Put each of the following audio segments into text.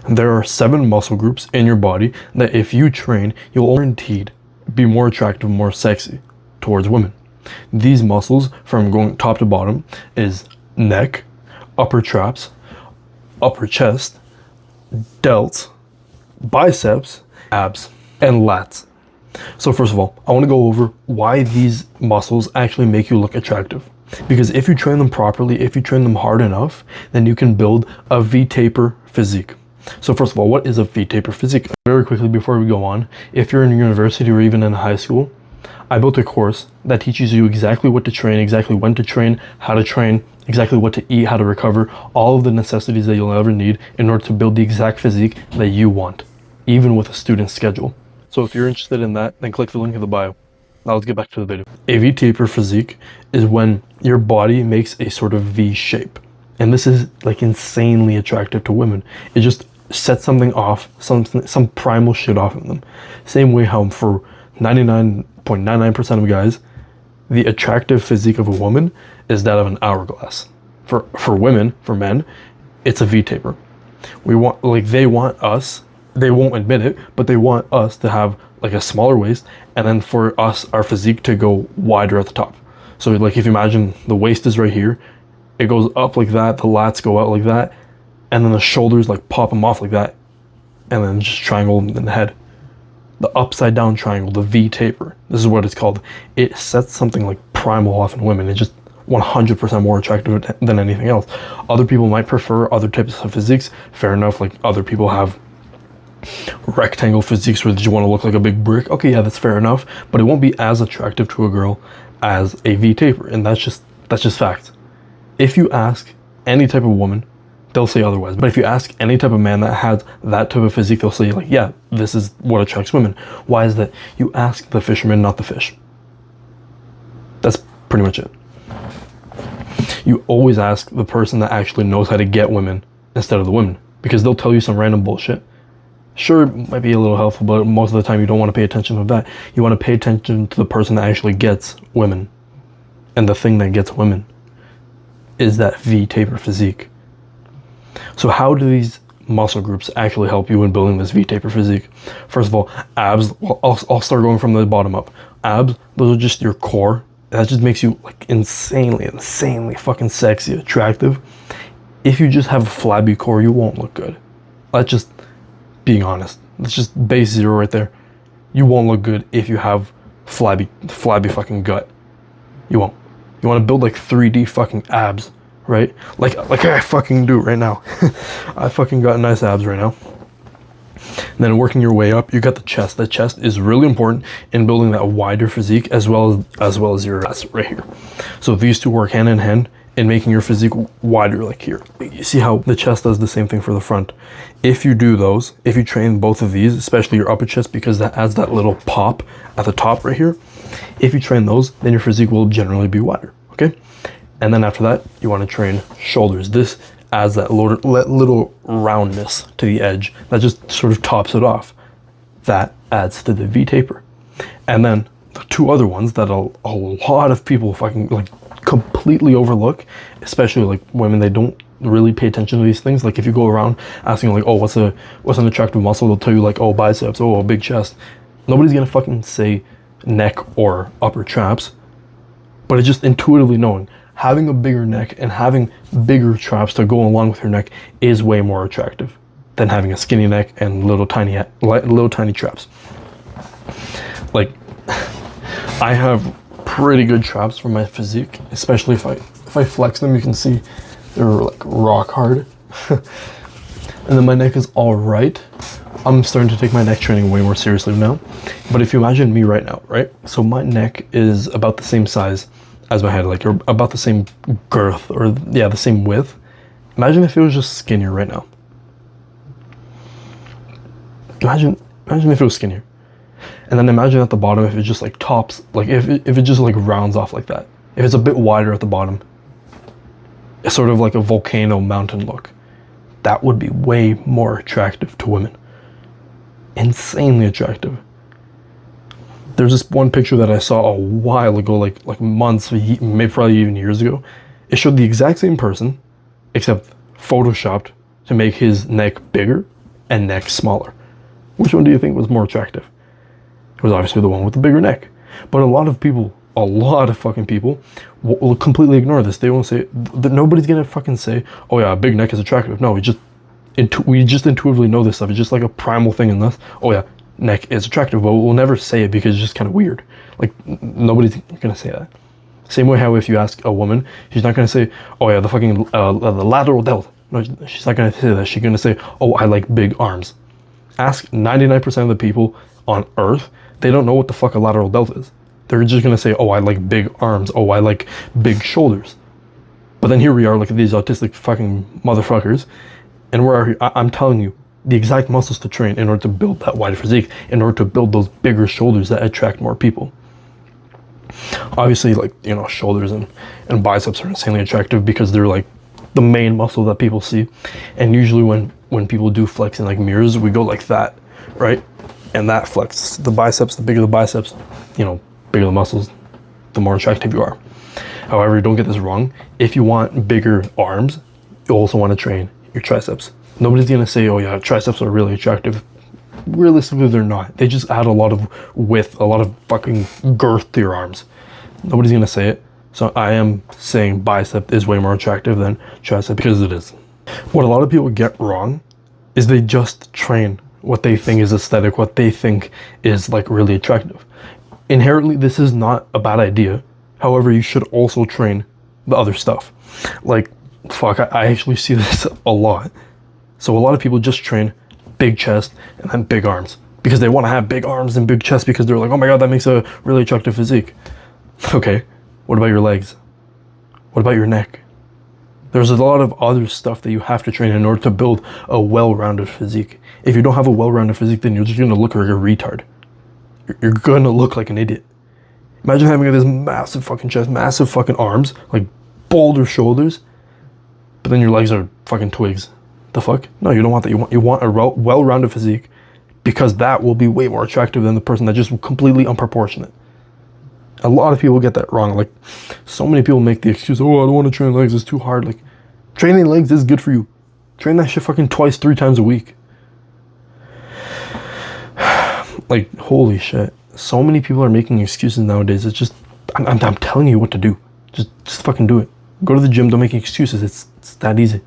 There are 7 muscle groups in your body that if you train, you'll guaranteed be more attractive, more sexy towards women. These muscles, from going top to bottom, is neck, upper traps, upper chest, delts, biceps, abs, and lats. So first of all, I want to go over why these muscles actually make you look attractive. Because if you train them properly, if you train them hard enough, then you can build a V-taper physique. So first of all, what is a V-taper physique? Very quickly before we go on, if you're in university or even in high school, I built a course that teaches you exactly what to train, exactly when to train, how to train, exactly what to eat, how to recover, all of the necessities that you'll ever need in order to build the exact physique that you want, even with a student's schedule. So if you're interested in that, then click the link in the bio. Now let's get back to the video. A V-taper physique is when your body makes a sort of V shape. And this is like insanely attractive to women. It just sets something off, some primal shit off in them. Same way how for 99.99% of guys, the attractive physique of a woman is that of an hourglass. For women, for men, it's a V-taper. They want us, they won't admit it, but they want us to have like a smaller waist, and then for us, our physique to go wider at the top. So like if you imagine the waist is right here, it goes up like that, the lats go out like that, and then the shoulders like pop them off like that, and then just triangle in the head. The upside down triangle, the V-taper, this is what it's called. It sets something like primal off in women. It's just 100% more attractive than anything else. Other people might prefer other types of physiques, fair enough. Like other people have rectangle physiques where they just want to look like a big brick. Okay, yeah, that's fair enough, but it won't be as attractive to a girl as a V-taper, and that's just fact. If you ask any type of woman, they'll say otherwise. But if you ask any type of man that has that type of physique, they'll say like, yeah, this is what attracts women. Why is that? You ask the fisherman, not the fish. That's pretty much it. You always ask the person that actually knows how to get women instead of the women, because they'll tell you some random bullshit. Sure, it might be a little helpful, but most of the time you don't want to pay attention to that. You want to pay attention to the person that actually gets women. And the thing that gets women is that V-taper physique. So how do these muscle groups actually help you in building this V-taper physique? First of all, abs. Well, I'll start going from the bottom up. Abs, those are just your core. That just makes you like insanely fucking sexy, attractive. If you just have a flabby core, you won't look good. That's just being honest. That's just base zero right there. You won't look good if you have flabby fucking gut. You won't. You want to build like 3D fucking abs, right? Like I fucking do right now. I fucking got nice abs right now. And then working your way up, you got the chest. The chest is really important in building that wider physique as well as your ass right here. So these two work hand in hand in making your physique wider, like here. You see how the chest does the same thing for the front. If you do those, if you train both of these, especially your upper chest, because that adds that little pop at the top right here. If you train those, then your physique will generally be wider, okay? And then after that, you want to train shoulders. This adds that little roundness to the edge that just sort of tops it off. That adds to the V-taper. And then the two other ones that a lot of people fucking like completely overlook, especially like women, they don't really pay attention to these things. Like if you go around asking like, oh, what's an attractive muscle, they'll tell you like, oh, biceps, oh, a big chest. Nobody's gonna fucking say neck or upper traps, but it's just intuitively knowing having a bigger neck and having bigger traps to go along with your neck is way more attractive than having a skinny neck and little tiny traps. Like I have pretty good traps for my physique, especially if I flex them, you can see they're like rock hard. And then my neck is all right. I'm starting to take my neck training way more seriously now. But if you imagine me right now, right? So my neck is about the same size as my head, like or about the same girth, or yeah, the same width. Imagine if it was just skinnier right now. Imagine if it was skinnier. And then imagine at the bottom if it just like tops, like if it just like rounds off like that. If it's a bit wider at the bottom, it's sort of like a volcano mountain look. That would be way more attractive to women. Insanely attractive. There's this one picture that I saw a while ago, like months, maybe probably even years ago. It showed the exact same person, except photoshopped to make his neck bigger and neck smaller. Which one do you think was more attractive? It was obviously the one with the bigger neck. But a lot of fucking people will completely ignore this. They won't say, nobody's gonna fucking say, oh yeah, a big neck is attractive. No, we just intuitively know this stuff. It's just like a primal thing in us. Oh yeah, neck is attractive, but we'll never say it because it's just kind of weird. Like, nobody's gonna say that. Same way how if you ask a woman, she's not gonna say, oh yeah, the fucking the lateral delt. No, she's not gonna say that. She's gonna say, oh, I like big arms. Ask 99% of the people on Earth, they don't know what the fuck a lateral delt is. They're just gonna say, oh, I like big arms. Oh, I like big shoulders. But then here we are, look at these autistic fucking motherfuckers, and I'm telling you, the exact muscles to train in order to build that wide physique, in order to build those bigger shoulders that attract more people. Obviously, like, you know, shoulders and biceps are insanely attractive because they're like the main muscle that people see. And usually when people do flex in like mirrors, we go like that, right? And that flex the biceps. The bigger the biceps, you know, bigger the muscles, the more attractive you are. However, don't get this wrong. If you want bigger arms, you also want to train your triceps. Nobody's gonna say, oh yeah, triceps are really attractive. Realistically, they're not. They just add a lot of width, a lot of fucking girth to your arms. Nobody's gonna say it. So I am saying bicep is way more attractive than tricep because it is. What a lot of people get wrong is they just train what they think is aesthetic, what they think is like really attractive. Inherently, this is not a bad idea. However, you should also train the other stuff. Like, fuck, I actually see this a lot. So a lot of people just train big chest and then big arms because they want to have big arms and big chest because they're like, oh my god, that makes a really attractive physique. Okay, what about your legs? What about your neck? There's a lot of other stuff that you have to train in order to build a well-rounded physique. If you don't have a well-rounded physique, then you're just gonna look like a retard. You're gonna look like an idiot. Imagine having this massive fucking chest, massive fucking arms, like boulder shoulders, but then your legs are fucking twigs. The fuck? No, you don't want that. You want a well-rounded physique because that will be way more attractive than the person that just completely unproportionate. A lot of people get that wrong. Like, so many people make the excuse, oh, I don't want to train legs, it's too hard. Like, training legs is good for you. Train that shit fucking twice, 3 times a week. Like, holy shit. So many people are making excuses nowadays. It's just, I'm telling you what to do. Just fucking do it. Go to the gym, don't make excuses. It's that easy.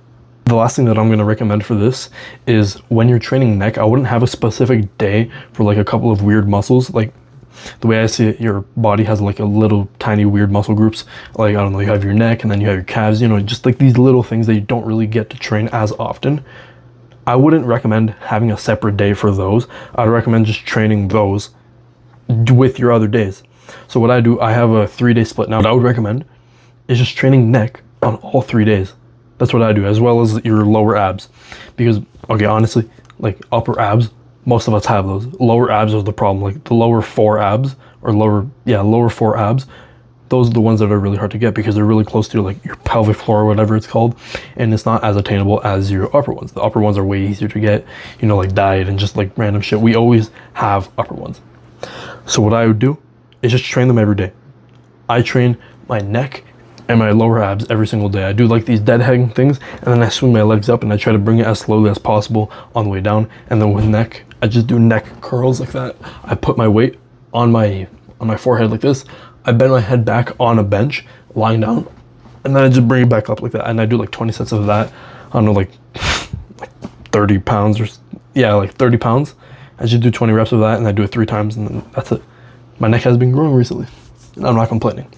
The last thing that I'm going to recommend for this is when you're training neck, I wouldn't have a specific day for like a couple of weird muscles. Like, the way I see it, your body has like a little tiny weird muscle groups. Like, I don't know, you have your neck and then you have your calves, you know, just like these little things that you don't really get to train as often. I wouldn't recommend having a separate day for those. I'd recommend just training those with your other days. So what I do, I have a 3-day split now. What I would recommend is just training neck on all 3 days. That's what I do, as well as your lower abs. Because, okay, honestly, like upper abs, most of us have those. Lower abs are the problem. Like the lower 4 abs, or lower 4 abs, those are the ones that are really hard to get because they're really close to like your pelvic floor or whatever it's called. And it's not as attainable as your upper ones. The upper ones are way easier to get, you know, like diet and just like random shit. We always have upper ones. So what I would do is just train them every day. I train my neck and my lower abs every single day. I do like these dead hang things, and then I swing my legs up and I try to bring it as slowly as possible on the way down. And then with neck, I just do neck curls like that. I put my weight on my forehead like this. I bend my head back on a bench, lying down, and then I just bring it back up like that. And I do like 20 sets of that. I don't know, like 30 pounds or like 30 pounds. I just do 20 reps of that, and I do it 3 times, and then that's it. My neck has been growing recently, and I'm not complaining.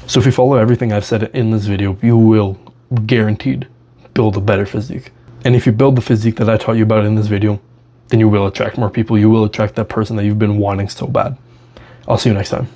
So if you follow everything I've said in this video, you will guaranteed build a better physique. And if you build the physique that I taught you about in this video, then you will attract more people. You will attract that person that you've been wanting so bad. I'll see you next time.